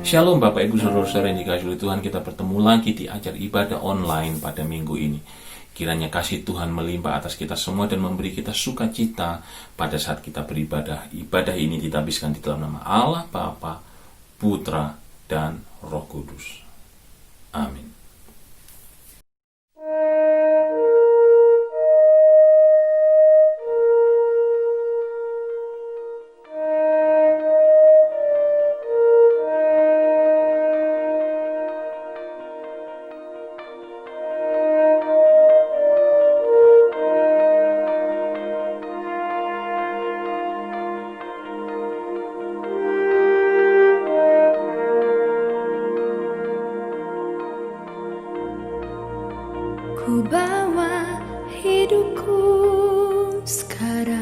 Shalom Bapak Ibu Saudara-saudara yang dikasihi oleh Tuhan, kita bertemu lagi di acara ibadah online pada minggu ini. Kiranya kasih Tuhan melimpah atas kita semua dan memberi kita sukacita pada saat kita beribadah. Ibadah ini ditabiskan di dalam nama Allah Bapa, Putra, dan Roh Kudus. Amin. Ku bawa hidupku sekarang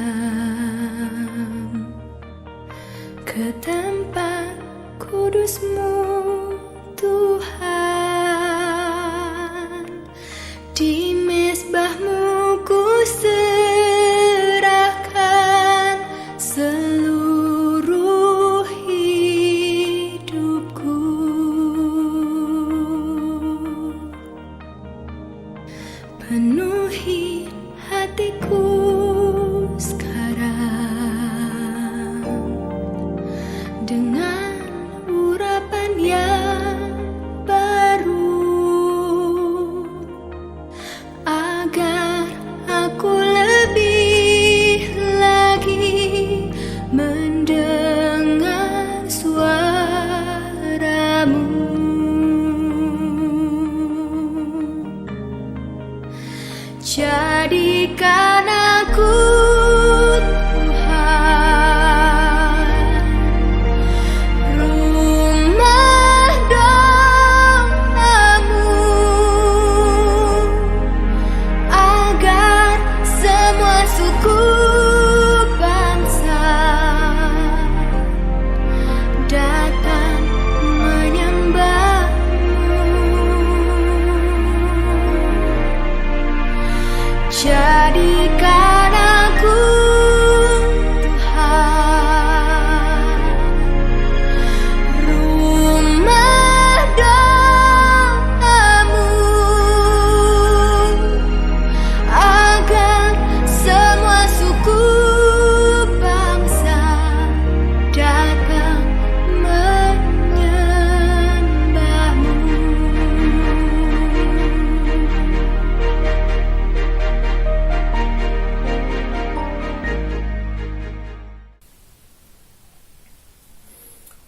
ke tempat kudus-Mu, Tuhan. Di mezbah-Mu ku serahkan seluruh hidupku. Penuhi hatiku sekarang dengan urapan yang baru, agar aku lebih lagi mendengar suara-Mu. Jadikan aku, Tuhan, rumah doa-Mu, agar semua suku bangsa datang menyembah. Jadikan aku, Tuhan, rumah doa-Mu, agar semua suku bangsa datang menyembah-Mu.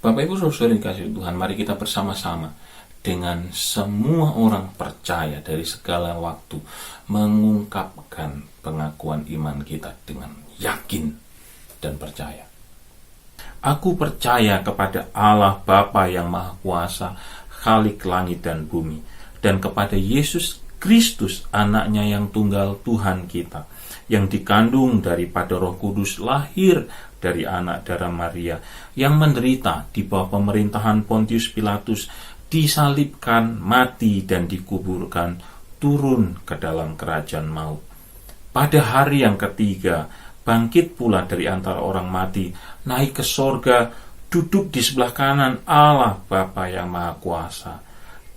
Bapak Ibu Saudara yang dikasihi Tuhan, mari kita bersama-sama dengan semua orang percaya dari segala waktu mengungkapkan pengakuan iman kita dengan yakin dan percaya. Aku percaya kepada Allah Bapa yang Maha Kuasa, Khalik langit dan bumi, dan kepada Yesus Kristus, anaknya yang tunggal Tuhan kita, yang dikandung daripada Roh Kudus, lahir dari anak darah Maria, yang menderita di bawah pemerintahan Pontius Pilatus, disalibkan, mati, dan dikuburkan, turun ke dalam kerajaan maut. Pada hari yang ketiga, bangkit pula dari antara orang mati, naik ke sorga, duduk di sebelah kanan Allah Bapa yang Maha Kuasa,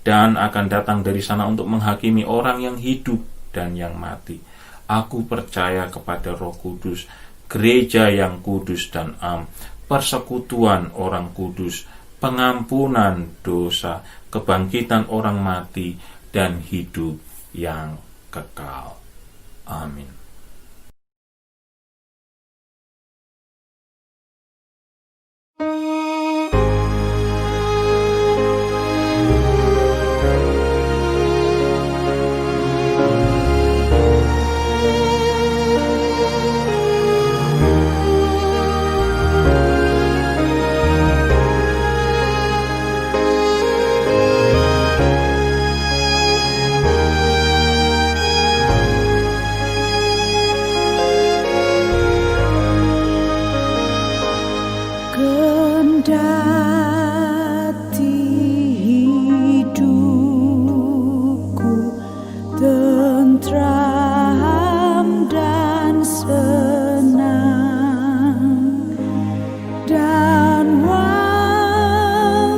dan akan datang dari sana untuk menghakimi orang yang hidup dan yang mati. Aku percaya kepada Roh Kudus, gereja yang kudus dan am, persekutuan orang kudus, pengampunan dosa, kebangkitan orang mati, dan hidup yang kekal. Amin. Dan walau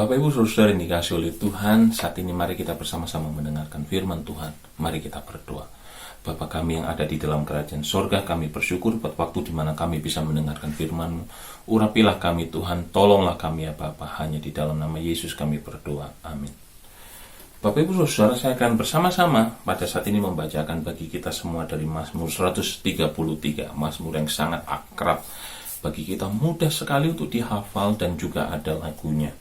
Bapak Ibu Saudara yang dikasihi oleh Tuhan, saat ini mari kita bersama-sama mendengarkan firman Tuhan. Mari kita berdoa. Bapa kami yang ada di dalam kerajaan sorga, kami bersyukur buat waktu di mana kami bisa mendengarkan firman-Mu. Urapilah kami Tuhan, tolonglah kami ya Bapa. Hanya di dalam nama Yesus kami berdoa. Amin. Bapak Ibu Saudara, saya akan bersama-sama pada saat ini membacakan bagi kita semua dari Mazmur 133, Mazmur yang sangat akrab bagi kita, mudah sekali untuk dihafal dan juga ada lagunya.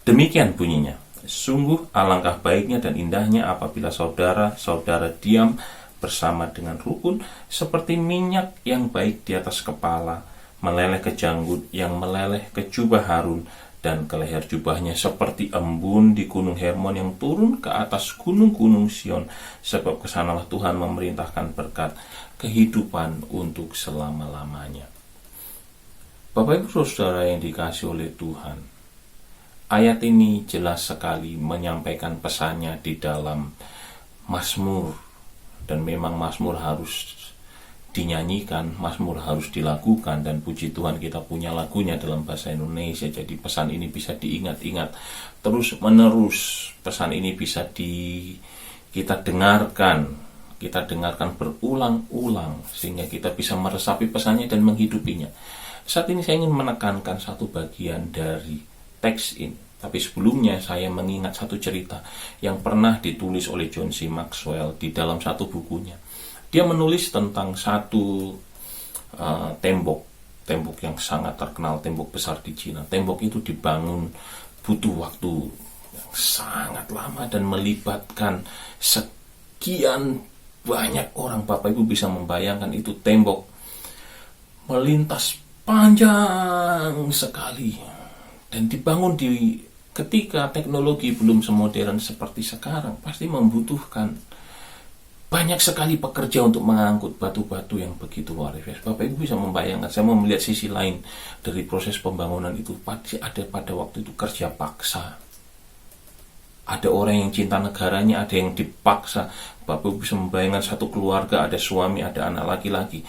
Demikian bunyinya, sungguh alangkah baiknya dan indahnya apabila saudara-saudara diam bersama dengan rukun, seperti minyak yang baik di atas kepala, meleleh ke janggut, yang meleleh ke jubah Harun, dan ke leher jubahnya seperti embun di gunung Hermon yang turun ke atas gunung-gunung Sion, sebab kesanalah Tuhan memerintahkan berkat kehidupan untuk selama-lamanya. Bapak Ibu Saudara yang dikasihi oleh Tuhan, ayat ini jelas sekali menyampaikan pesannya di dalam Mazmur, dan memang Mazmur harus dinyanyikan, Mazmur harus dilakukan, dan puji Tuhan kita punya lagunya dalam bahasa Indonesia. Jadi pesan ini bisa diingat-ingat terus menerus, pesan ini bisa kita dengarkan berulang-ulang sehingga kita bisa meresapi pesannya dan menghidupinya. Saat ini saya ingin menekankan satu bagian dari teks ini, tapi sebelumnya saya mengingat satu cerita yang pernah ditulis oleh John C. Maxwell di dalam satu bukunya. Dia menulis tentang satu tembok yang sangat terkenal, tembok besar di Cina. Tembok itu dibangun butuh waktu yang sangat lama dan melibatkan sekian banyak orang. Bapak Ibu bisa membayangkan itu tembok melintas panjang sekali. Dan dibangun ketika teknologi belum semodern seperti sekarang, pasti membutuhkan banyak sekali pekerja untuk mengangkut batu-batu yang begitu luar biasa. Bapak Ibu bisa membayangkan, saya mau melihat sisi lain dari proses pembangunan itu. Pasti ada pada waktu itu kerja paksa. Ada orang yang cinta negaranya, ada yang dipaksa. Bapak Ibu bisa membayangkan satu keluarga, ada suami, ada anak laki-laki.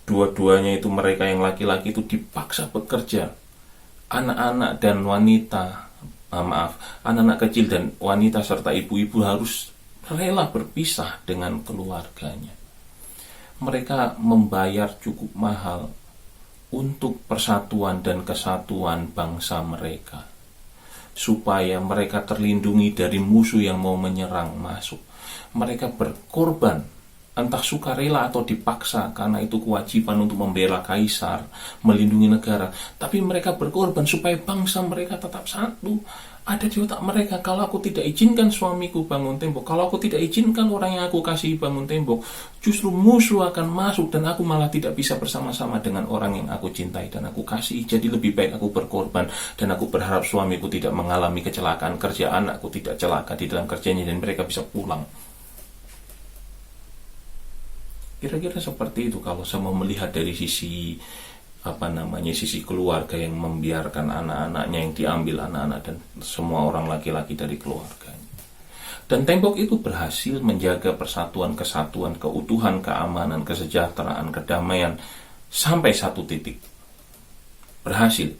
Dua-duanya itu, mereka yang laki-laki itu dipaksa bekerja. Anak-anak dan wanita, anak-anak kecil dan wanita serta ibu-ibu harus rela berpisah dengan keluarganya. Mereka membayar cukup mahal untuk persatuan dan kesatuan bangsa mereka, supaya mereka terlindungi dari musuh yang mau menyerang masuk. Mereka berkorban, entah sukarela atau dipaksa, karena itu kewajiban untuk membela kaisar, melindungi negara. Tapi mereka berkorban supaya bangsa mereka tetap satu. Ada di otak mereka, kalau aku tidak izinkan suamiku bangun tembok, kalau aku tidak izinkan orang yang aku kasihi bangun tembok, justru musuh akan masuk dan aku malah tidak bisa bersama-sama dengan orang yang aku cintai dan aku kasihi. Jadi lebih baik aku berkorban, dan aku berharap suamiku tidak mengalami kecelakaan kerja, anakku tidak celaka di dalam kerjanya, dan mereka bisa pulang. Kira-kira seperti itu kalau saya mau melihat dari sisi sisi keluarga yang membiarkan anak-anaknya yang diambil, anak-anak dan semua orang laki-laki dari keluarganya. Dan tembok itu berhasil menjaga persatuan, kesatuan, keutuhan, keamanan, kesejahteraan, kedamaian sampai satu titik. Berhasil.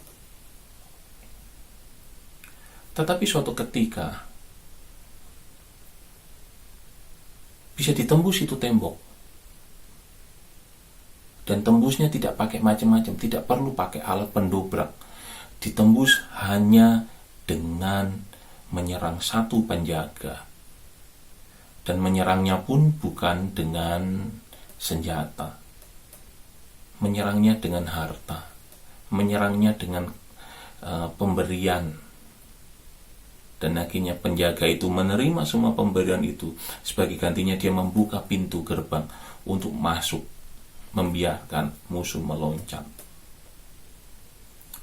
Tetapi suatu ketika bisa ditembus itu tembok. Dan tembusnya tidak pakai macam-macam, tidak perlu pakai alat pendobrak. Ditembus hanya dengan menyerang satu penjaga. Dan menyerangnya pun bukan dengan senjata. Menyerangnya dengan harta. Menyerangnya dengan pemberian. Dan akhirnya penjaga itu menerima semua pemberian itu. Sebagai gantinya dia membuka pintu gerbang untuk masuk, membiarkan musuh meloncat.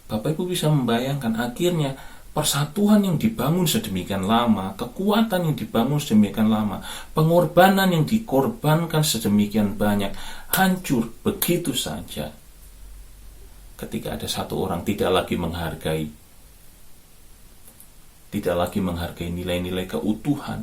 Bapak Ibu bisa membayangkan akhirnya persatuan yang dibangun sedemikian lama, kekuatan yang dibangun sedemikian lama, pengorbanan yang dikorbankan sedemikian banyak, hancur begitu saja. Ketika ada satu orang tidak lagi menghargai nilai-nilai keutuhan,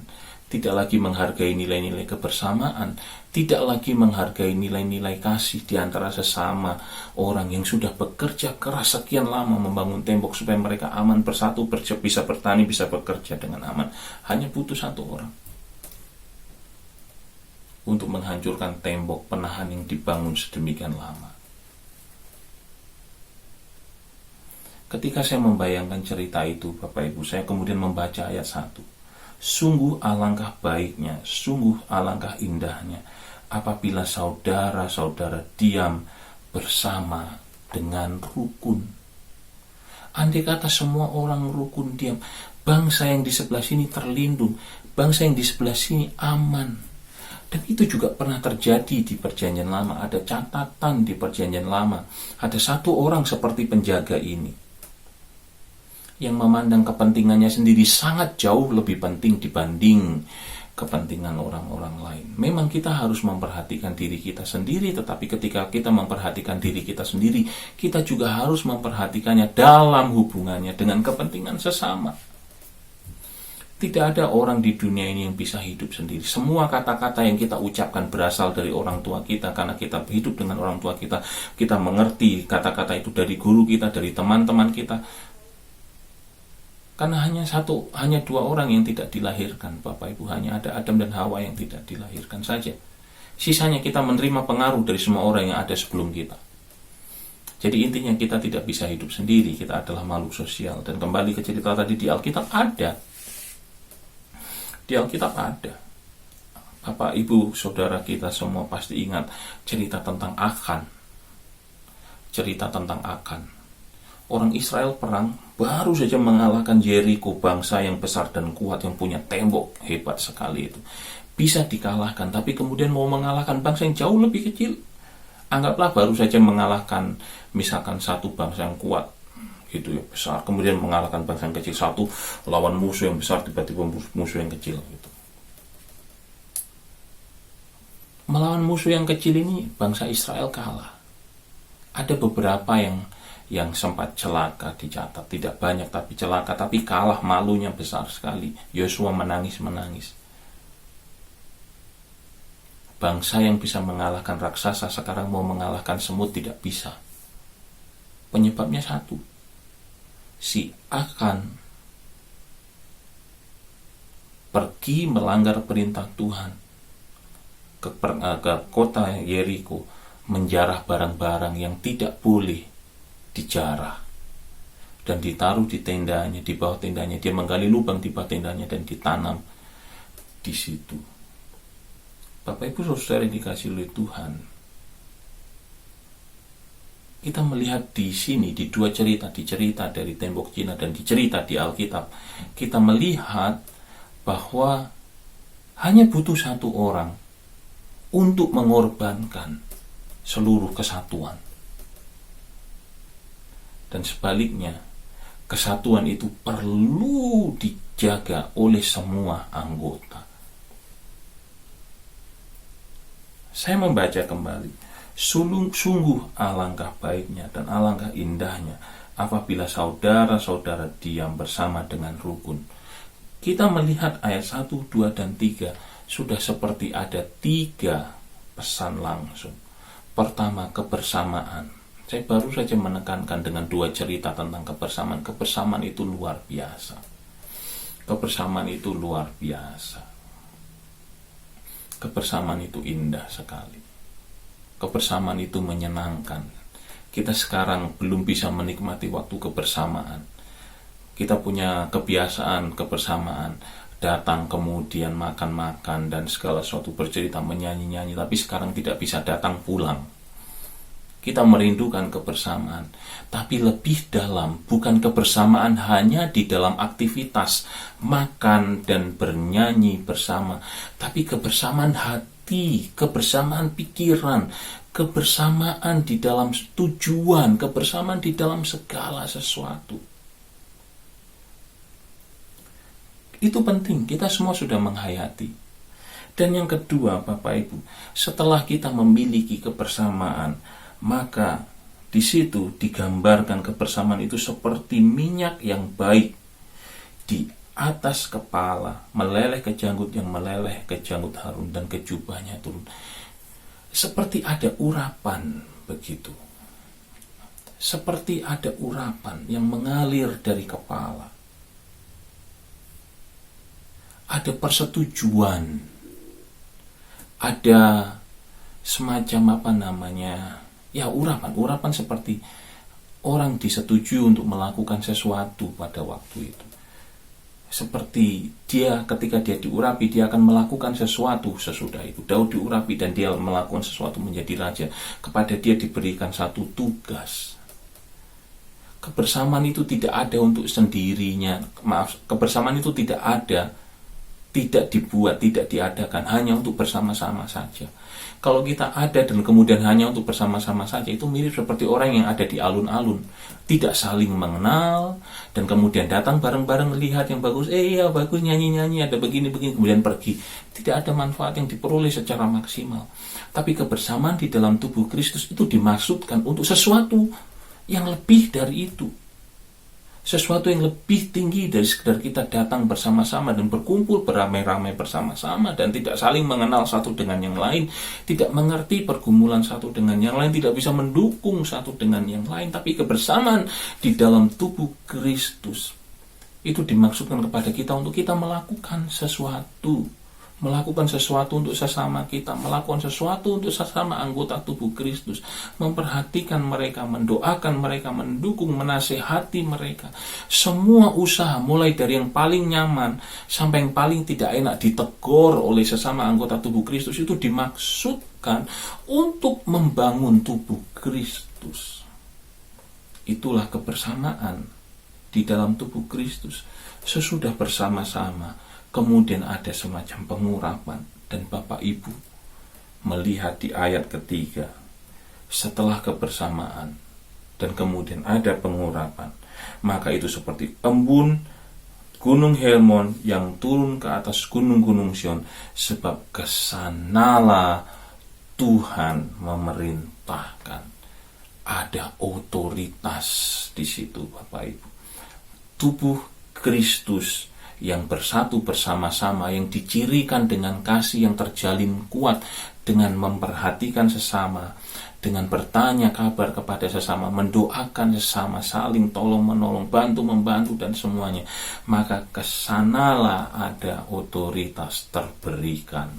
tidak lagi menghargai nilai-nilai kebersamaan, tidak lagi menghargai nilai-nilai kasih di antara sesama orang yang sudah bekerja keras sekian lama membangun tembok supaya mereka aman bersatu, bisa bertani, bisa bekerja dengan aman. Hanya butuh satu orang untuk menghancurkan tembok penahan yang dibangun sedemikian lama. Ketika saya membayangkan cerita itu, Bapak Ibu, saya kemudian membaca ayat 1. Sungguh alangkah baiknya, sungguh alangkah indahnya apabila saudara-saudara diam bersama dengan rukun. Andai kata semua orang rukun diam, bangsa yang di sebelah sini terlindung, bangsa yang di sebelah sini aman. Dan itu juga pernah terjadi di Perjanjian Lama. Ada catatan di Perjanjian Lama, ada satu orang seperti penjaga ini yang memandang kepentingannya sendiri sangat jauh lebih penting dibanding kepentingan orang-orang lain. Memang kita harus memperhatikan diri kita sendiri, tetapi ketika kita memperhatikan diri kita sendiri, kita juga harus memperhatikannya dalam hubungannya dengan kepentingan sesama. Tidak ada orang di dunia ini yang bisa hidup sendiri. Semua kata-kata yang kita ucapkan berasal dari orang tua kita, karena kita hidup dengan orang tua kita. Kita mengerti kata-kata itu dari guru kita, dari teman-teman kita. Karena hanya dua orang yang tidak dilahirkan, Bapak Ibu, hanya ada Adam dan Hawa yang tidak dilahirkan saja. Sisanya kita menerima pengaruh dari semua orang yang ada sebelum kita. Jadi intinya kita tidak bisa hidup sendiri, kita adalah makhluk sosial. Dan kembali ke cerita tadi, di Alkitab ada. Di Alkitab ada. Bapak, Ibu, saudara kita semua pasti ingat cerita tentang Akan. Cerita tentang Akan. Orang Israel perang, baru saja mengalahkan Yeriko, bangsa yang besar dan kuat yang punya tembok hebat sekali itu. Bisa dikalahkan, tapi kemudian mau mengalahkan bangsa yang jauh lebih kecil. Anggaplah baru saja mengalahkan misalkan satu bangsa yang kuat, gitu ya, besar, kemudian mengalahkan bangsa yang kecil, satu lawan musuh yang besar, tiba-tiba musuh yang kecil gitu. Melawan musuh yang kecil ini bangsa Israel kalah. Ada beberapa yang sempat celaka dicatat, tidak banyak tapi celaka, tapi kalah, malunya besar sekali. Yosua menangis. Bangsa yang bisa mengalahkan raksasa sekarang mau mengalahkan semut tidak bisa. Penyebabnya satu, si Akan pergi melanggar perintah Tuhan ke kota Yeriko, menjarah barang-barang yang tidak boleh dijarah dan ditaruh di tendanya, di bawah tendanya. Dia menggali lubang di bawah tendanya dan ditanam di situ. Bapak Ibu saudara yang dikasihi oleh Tuhan, kita melihat di sini di dua cerita, di cerita dari tembok Cina dan di cerita di Alkitab, kita melihat bahwa hanya butuh satu orang untuk mengorbankan seluruh kesatuan. Dan sebaliknya, kesatuan itu perlu dijaga oleh semua anggota. Saya membaca kembali, sungguh alangkah baiknya dan alangkah indahnya apabila saudara-saudara diam bersama dengan rukun. Kita melihat ayat 1, 2, dan 3 sudah seperti ada 3 pesan langsung. Pertama, kebersamaan. Saya baru saja menekankan dengan 2 cerita tentang kebersamaan. Kebersamaan itu luar biasa. Kebersamaan itu luar biasa. Kebersamaan itu indah sekali. Kebersamaan itu menyenangkan. Kita sekarang belum bisa menikmati waktu kebersamaan. Kita punya kebiasaan kebersamaan. Datang kemudian makan-makan dan segala sesuatu, bercerita, menyanyi-nyanyi. Tapi sekarang tidak bisa datang pulang. Kita merindukan kebersamaan, tapi lebih dalam, bukan kebersamaan hanya di dalam aktivitas makan dan bernyanyi bersama, tapi kebersamaan hati, kebersamaan pikiran, kebersamaan di dalam tujuan, kebersamaan di dalam segala sesuatu. Itu penting, kita semua sudah menghayati. Dan yang kedua, Bapak Ibu, setelah kita memiliki kebersamaan, maka di situ digambarkan kebersamaan itu seperti minyak yang baik atas kepala, meleleh ke janggut, yang meleleh ke janggut Harun, dan ke jubahnya turun. Seperti ada urapan begitu. Seperti ada urapan yang mengalir dari kepala. Ada persetujuan. Ada semacam urapan seperti orang disetujui untuk melakukan sesuatu pada waktu itu. Seperti ketika dia diurapi, dia akan melakukan sesuatu sesudah itu. Daud diurapi dan dia melakukan sesuatu menjadi raja. Kepada dia diberikan satu tugas. Kebersamaan itu tidak ada untuk sendirinya. Kebersamaan itu tidak ada, tidak dibuat, tidak diadakan, hanya untuk bersama-sama saja. Kalau kita ada dan kemudian hanya untuk bersama-sama saja, itu mirip seperti orang yang ada di alun-alun, tidak saling mengenal, dan kemudian datang bareng-bareng lihat yang bagus, ya bagus, nyanyi-nyanyi, ada begini-begini, kemudian pergi. Tidak ada manfaat yang diperoleh secara maksimal. Tapi kebersamaan di dalam tubuh Kristus itu dimaksudkan untuk sesuatu yang lebih dari itu. Sesuatu yang lebih tinggi dari sekedar kita datang bersama-sama dan berkumpul beramai-ramai bersama-sama dan tidak saling mengenal satu dengan yang lain, tidak mengerti pergumulan satu dengan yang lain, tidak bisa mendukung satu dengan yang lain. Tapi kebersamaan di dalam tubuh Kristus itu dimaksudkan kepada kita untuk kita melakukan sesuatu untuk sesama kita, melakukan sesuatu untuk sesama anggota tubuh Kristus, memperhatikan mereka, mendoakan mereka, mendukung, menasehati mereka. Semua usaha, mulai dari yang paling nyaman sampai yang paling tidak enak, ditegur oleh sesama anggota tubuh Kristus, itu dimaksudkan untuk membangun tubuh Kristus. Itulah kebersamaan di dalam tubuh Kristus. Sesudah bersama-sama, kemudian ada semacam pengurapan, dan Bapak Ibu melihat di ayat ketiga, setelah kebersamaan dan kemudian ada pengurapan, maka itu seperti embun gunung Hermon yang turun ke atas gunung-gunung Sion, sebab kesanalah Tuhan memerintahkan. Ada otoritas di situ, Bapak Ibu. Tubuh Kristus yang bersatu bersama-sama, yang dicirikan dengan kasih yang terjalin kuat, dengan memperhatikan sesama, dengan bertanya kabar kepada sesama, mendoakan sesama, saling tolong-menolong, bantu-membantu dan semuanya. Maka kesanalah ada otoritas terberikan.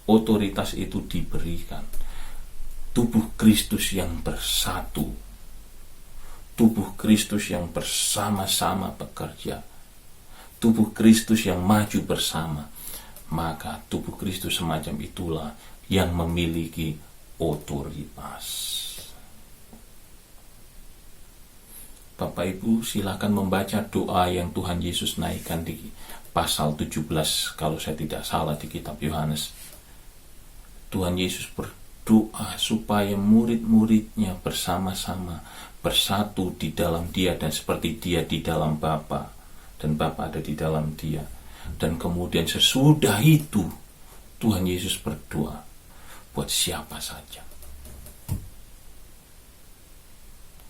Otoritas itu diberikan. Tubuh Kristus yang bersatu, tubuh Kristus yang bersama-sama bekerja, tubuh Kristus yang maju bersama, maka tubuh Kristus semacam itulah yang memiliki otoritas. Bapak Ibu, silakan membaca doa yang Tuhan Yesus naikkan di pasal 17, kalau saya tidak salah, di kitab Yohanes. Tuhan Yesus berdoa supaya murid-muridnya bersama-sama bersatu di dalam Dia, dan seperti Dia di dalam Bapa dan Bapa ada di dalam Dia. Dan kemudian sesudah itu Tuhan Yesus berdoa buat siapa saja,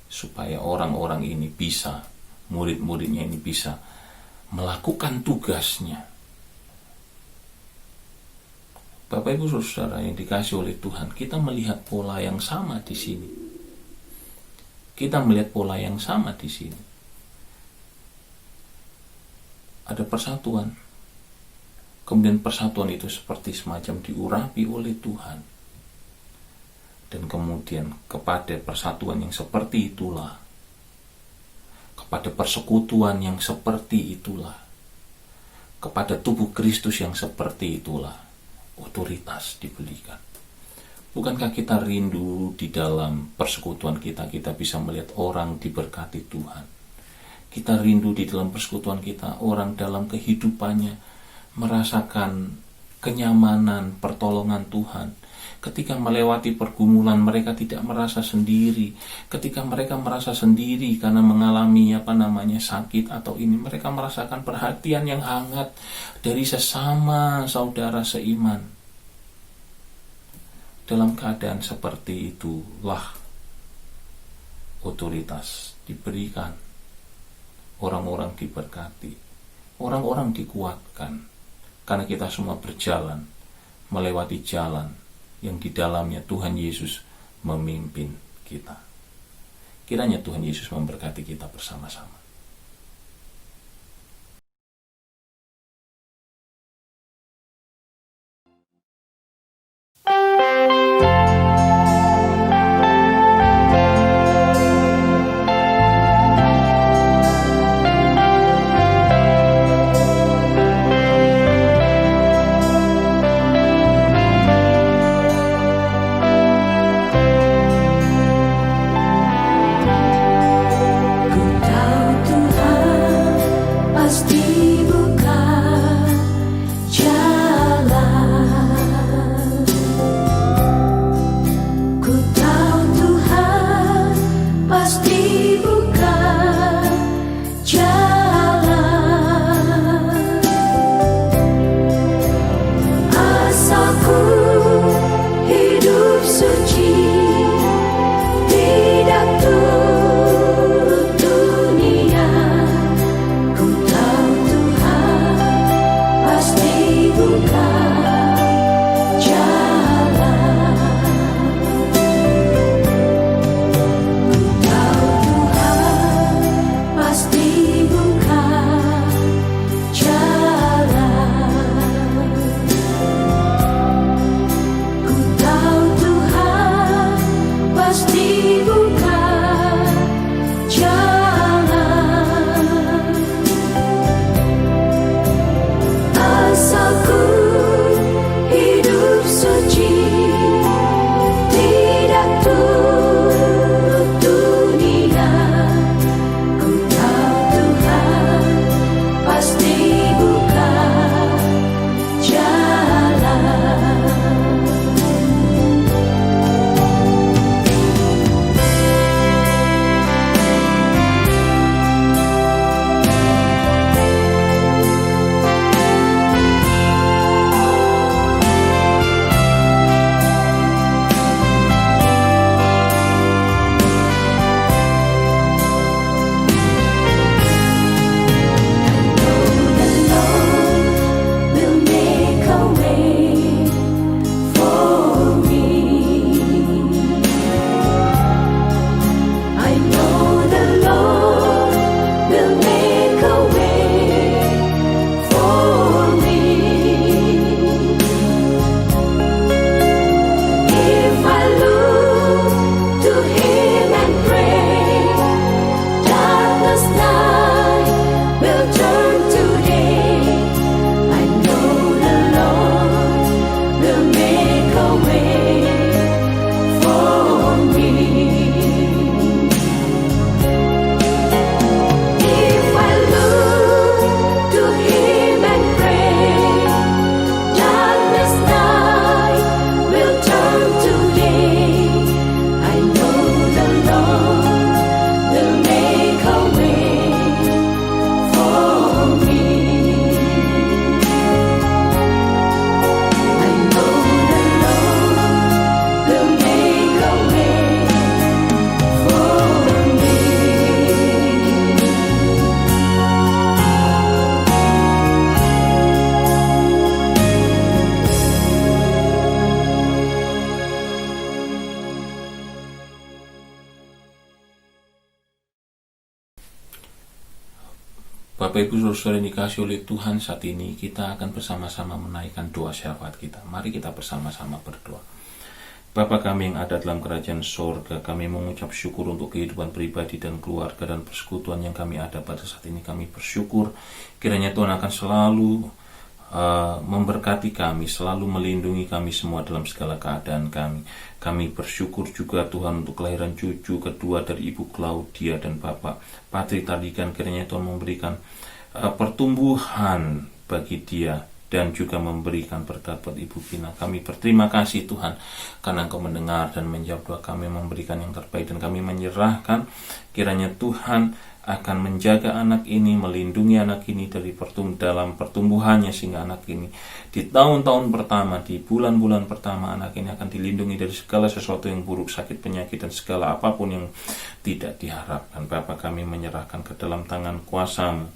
supaya orang-orang ini bisa, murid-muridnya ini bisa melakukan tugasnya. Bapak Ibu Saudara yang dikasihi oleh Tuhan, kita melihat pola yang sama di sini. Kita melihat pola yang sama di sini. Ada persatuan. Kemudian persatuan itu seperti semacam diurapi oleh Tuhan. Dan kemudian kepada persatuan yang seperti itulah, kepada persekutuan yang seperti itulah, kepada tubuh Kristus yang seperti itulah, otoritas diberikan. Bukankah kita rindu di dalam persekutuan kita bisa melihat orang diberkati Tuhan? Kita rindu di dalam persekutuan kita, orang dalam kehidupannya merasakan kenyamanan, pertolongan Tuhan. Ketika melewati pergumulan, mereka tidak merasa sendiri. Ketika mereka merasa sendiri karena mengalami sakit atau ini, mereka merasakan perhatian yang hangat dari sesama saudara seiman. Dalam keadaan seperti itulah otoritas diberikan. Orang-orang orang-orang diberkati, orang-orang dikuatkan, karena kita semua berjalan melewati jalan yang di dalamnya Tuhan Yesus memimpin kita. Kiranya Tuhan Yesus memberkati kita bersama-sama. Bapak Ibu Saudara yang dikasihi oleh Tuhan, saat ini kita akan bersama-sama menaikkan doa syafaat kita. Mari kita bersama-sama berdoa. Bapa kami yang ada dalam kerajaan sorga, kami mengucap syukur untuk kehidupan pribadi dan keluarga dan persekutuan yang kami ada pada saat ini. Kami bersyukur kiranya Tuhan akan selalu memberkati kami, selalu melindungi kami semua dalam segala keadaan kami. Kami bersyukur juga Tuhan untuk kelahiran cucu kedua dari Ibu Claudia dan Bapak Patri Tardigan. Kiranya Tuhan memberikan pertumbuhan bagi dia dan juga memberikan berkat buat Ibu Gina. Kami berterima kasih Tuhan karena Engkau mendengar dan menjawab doa kami, memberikan yang terbaik, dan kami menyerahkan kiranya Tuhan akan menjaga anak ini, melindungi anak ini dari dalam pertumbuhannya, sehingga anak ini di tahun-tahun pertama, di bulan-bulan pertama, anak ini akan dilindungi dari segala sesuatu yang buruk, sakit, penyakit, dan segala apapun yang tidak diharapkan. Bapa, kami menyerahkan ke dalam tangan kuasa-Mu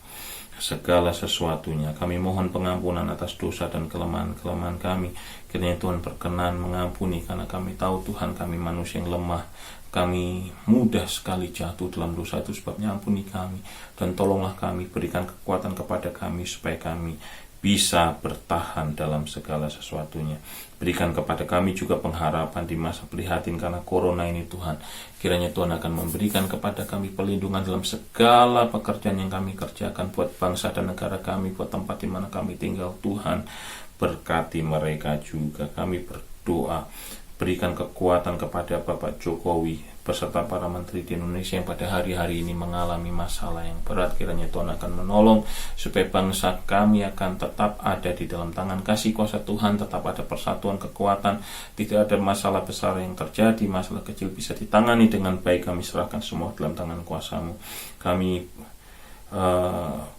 segala sesuatunya. Kami mohon pengampunan atas dosa dan kelemahan-kelemahan kami. Kiranya Tuhan berkenan mengampuni, karena kami tahu Tuhan, kami manusia yang lemah, kami mudah sekali jatuh dalam dosa. Itu sebabnya ampuni kami dan tolonglah kami, berikan kekuatan kepada kami supaya kami bisa bertahan dalam segala sesuatunya. Berikan kepada kami juga pengharapan di masa prihatin karena corona ini Tuhan. Kiranya Tuhan akan memberikan kepada kami perlindungan dalam segala pekerjaan yang kami kerjakan, buat bangsa dan negara kami, buat tempat di mana kami tinggal. Tuhan, berkati mereka juga. Kami berdoa, berikan kekuatan kepada Bapak Jokowi beserta para menteri di Indonesia yang pada hari-hari ini mengalami masalah yang berat. Kiranya Tuhan akan menolong supaya bangsa kami akan tetap ada di dalam tangan kasih kuasa Tuhan, tetap ada persatuan, kekuatan, tidak ada masalah besar yang terjadi, masalah kecil bisa ditangani dengan baik. Kami serahkan semua dalam tangan kuasa-Mu. Kami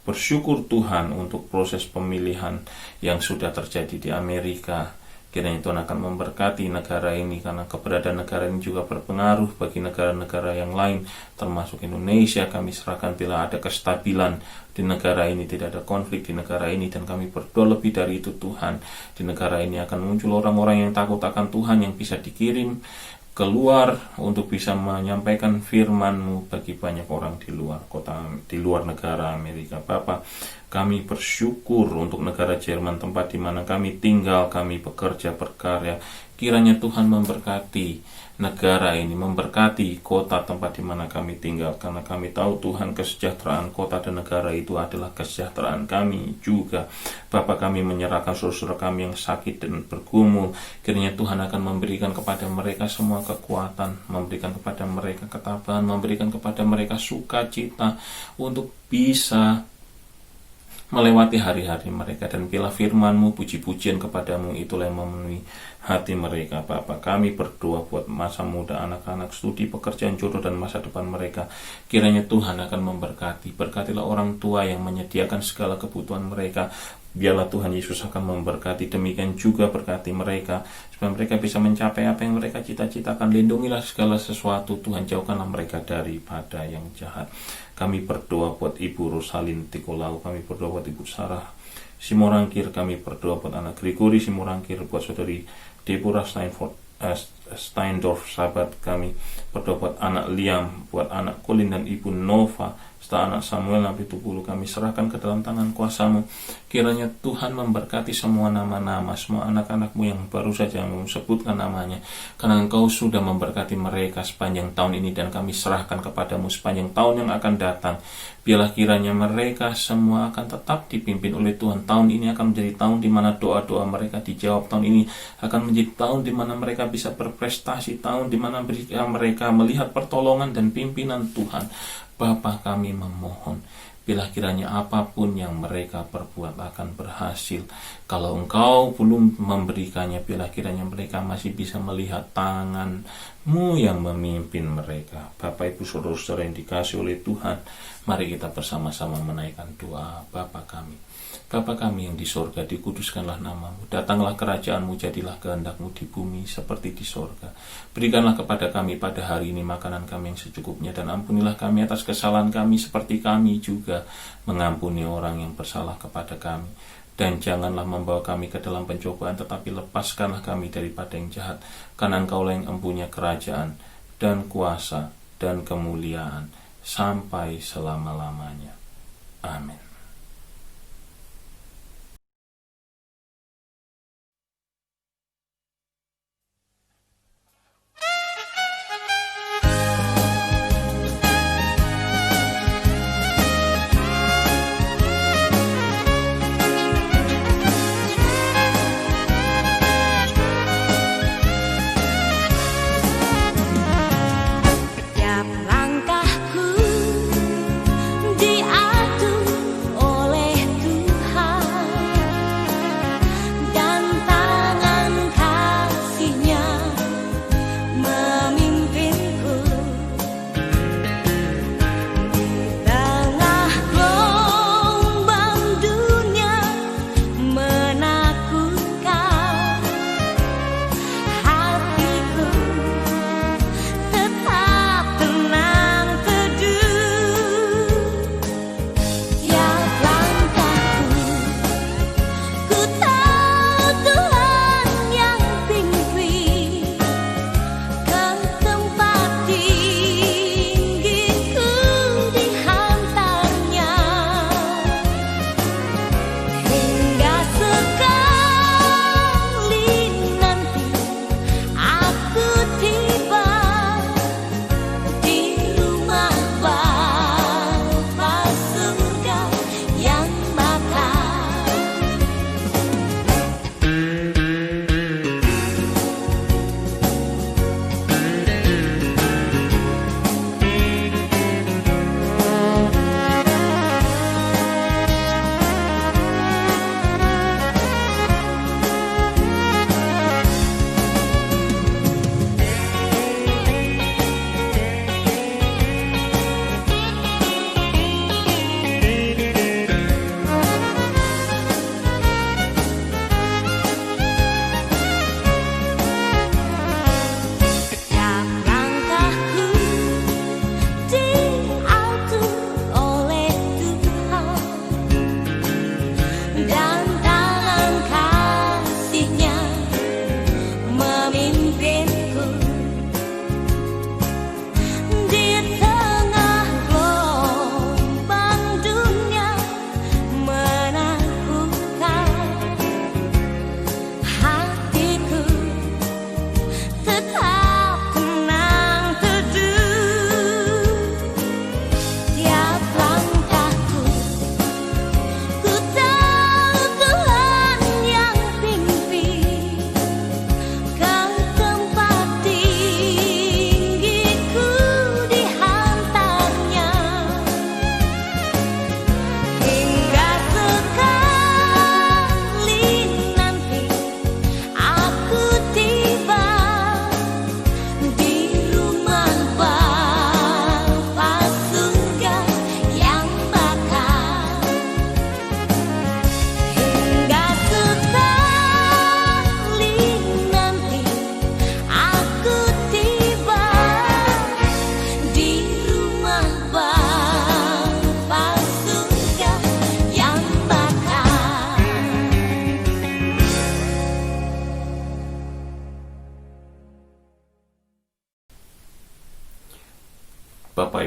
bersyukur Tuhan untuk proses pemilihan yang sudah terjadi di Amerika. Kiranya Tuhan akan memberkati negara ini, karena keberadaan negara ini juga berpengaruh bagi negara-negara yang lain, termasuk Indonesia. Kami serahkan bila ada kestabilan di negara ini, tidak ada konflik di negara ini, dan kami berdoa lebih dari itu Tuhan, di negara ini akan muncul orang-orang yang takut akan Tuhan, yang bisa dikirim keluar untuk bisa menyampaikan firman-Mu bagi banyak orang di luar kota, di luar negara Amerika. Bapa, kami bersyukur untuk negara Jerman, tempat di mana kami tinggal, kami bekerja, berkarya. Kiranya Tuhan memberkati negara ini, memberkati kota tempat di mana kami tinggal, karena kami tahu Tuhan, kesejahteraan kota dan negara itu adalah kesejahteraan kami juga. Bapa, kami menyerahkan saudara kami yang sakit dan bergumul. Kiranya Tuhan akan memberikan kepada mereka semua kekuatan, memberikan kepada mereka ketabahan, memberikan kepada mereka sukacita untuk bisa melewati hari-hari mereka, dan bila firman-Mu, puji-pujian kepadamu itulah yang memenuhi hati mereka. Bapa, kami berdoa buat masa muda anak-anak, studi, pekerjaan, jodoh, dan masa depan mereka. Kiranya Tuhan akan memberkati. Berkatilah orang tua yang menyediakan segala kebutuhan mereka. Biarlah Tuhan Yesus akan memberkati. Demikian juga berkati mereka, supaya mereka bisa mencapai apa yang mereka cita-citakan. Lindungilah segala sesuatu Tuhan, jauhkanlah mereka daripada yang jahat. Kami berdoa buat Ibu Rosalin Tikolau, kami berdoa buat Ibu Sarah Simorangkir, kami berdoa buat anak Grigori Simorangkir, buat saudari Deborah Steindorf, sahabat kami, berdoa buat anak Liam, buat anak Colin dan Ibu Nova, serta anak Samuel Nabi Tupulu. Kami serahkan ke dalam tangan kuasa-Mu. Kiranya Tuhan memberkati semua nama-nama, semua anak-anak-Mu yang baru saja sebutkan namanya, karena Engkau sudah memberkati mereka sepanjang tahun ini, dan kami serahkan kepadamu sepanjang tahun yang akan datang. Biarlah kiranya mereka semua akan tetap dipimpin oleh Tuhan. Tahun ini akan menjadi tahun di mana doa-doa mereka dijawab. Tahun ini akan menjadi tahun di mana mereka bisa berprestasi, tahun di mana mereka melihat pertolongan dan pimpinan Tuhan. Bapa, kami memohon, bila kiranya apapun yang mereka perbuat akan berhasil. Kalau Engkau belum memberikannya, bila kiranya mereka masih bisa melihat tangan-Mu yang memimpin mereka. Bapak, Ibu, saudara-saudara yang dikasih oleh Tuhan, mari kita bersama-sama menaikkan doa. Bapa kami, Bapa kami yang di sorga, dikuduskanlah nama-Mu, datanglah kerajaan-Mu, jadilah kehendak-Mu di bumi seperti di sorga. Berikanlah kepada kami pada hari ini makanan kami yang secukupnya, dan ampunilah kami atas kesalahan kami seperti kami juga mengampuni orang yang bersalah kepada kami. Dan janganlah membawa kami ke dalam pencobaan, tetapi lepaskanlah kami daripada yang jahat, karena Engkaulah yang empunya kerajaan dan kuasa dan kemuliaan sampai selama-lamanya. Amin. Setiap langkahku diatur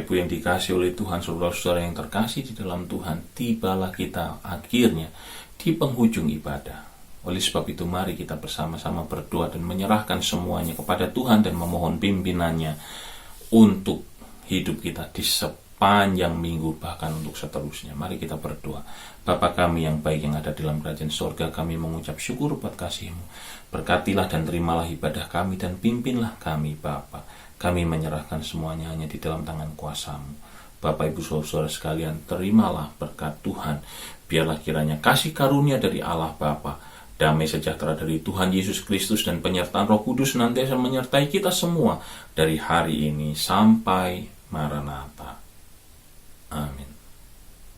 Bapak Ibu yang dikasih oleh Tuhan, saudara-saudara yang terkasih di dalam Tuhan, tibalah kita akhirnya di penghujung ibadah. Oleh sebab itu mari kita bersama-sama berdoa dan menyerahkan semuanya kepada Tuhan dan memohon pimpinannya untuk hidup kita di sepanjang minggu, bahkan untuk seterusnya. Mari kita berdoa. Bapa kami yang baik yang ada dalam kerajaan sorga, kami mengucap syukur buat kasih-Mu. Berkatilah dan terimalah ibadah kami dan pimpinlah kami Bapa. Kami menyerahkan semuanya hanya di dalam tangan kuasa-Mu. Bapak Ibu saudara sekalian, terimalah berkat Tuhan. Biarlah kiranya kasih karunia dari Allah Bapa, damai sejahtera dari Tuhan Yesus Kristus dan penyertaan Roh Kudus senantiasa menyertai kita semua dari hari ini sampai Maranatha. Amin.